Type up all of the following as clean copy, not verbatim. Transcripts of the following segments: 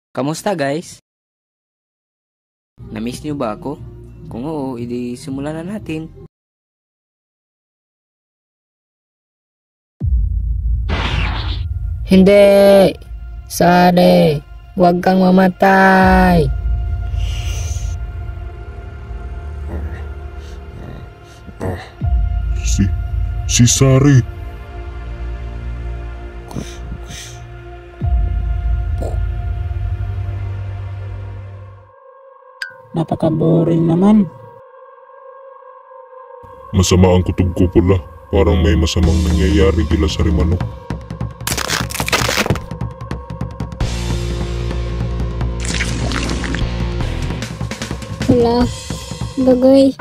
Kamusta guys? Na-miss niyo ba ako? Kung oo, edi simulan na natin. Hindi! Sari! Huwag kang mamatay! Si Sari. Napaka-boring naman. Masama ang kutob ko pula. Parang may masamang nangyayari kila Sari Manok. Wala. Bagoy.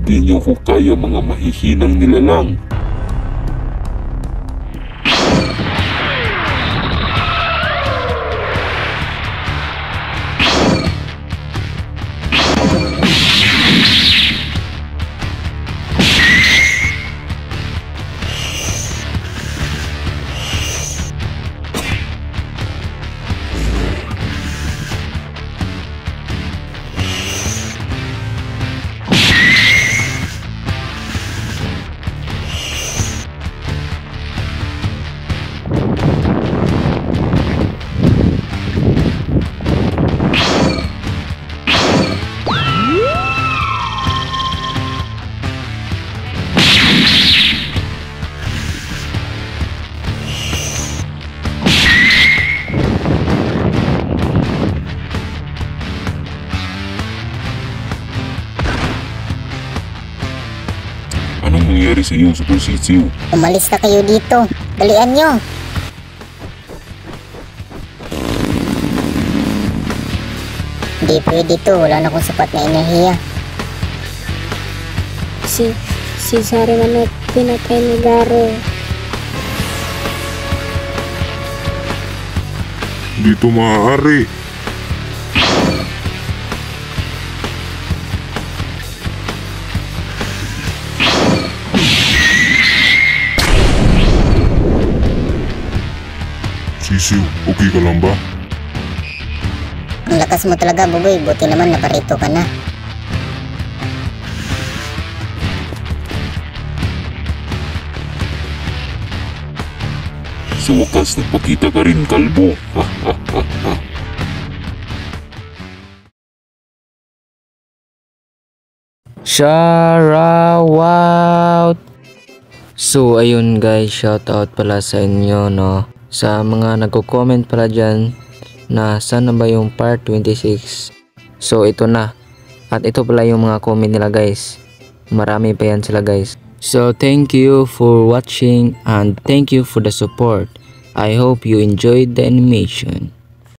Di niyo ko kaya mga mahihinang nilalang. Anong nangyari sa iyo, Super Sisiu? Umalis na kayo dito. Dalian nyo. Hindi pwede to. Wala na akong sapat na enerhiya. Si Sari Manok pinatay ni Garo. Dito maaari. Sisiu, okay ka lang ba? Ang lakas mo talaga, Bugoy. Buti naman naparito ka na. Sa wakas, nagpakita ka rin, kalbo. Shoutout! So ayun guys, shoutout pala sa inyo no. Sa mga nagko-comment pala dyan na sana ba yung part 26. So ito na. At ito pala yung mga comment nila guys. Marami pa yan sila guys. So thank you for watching and thank you for the support. I hope you enjoyed the animation.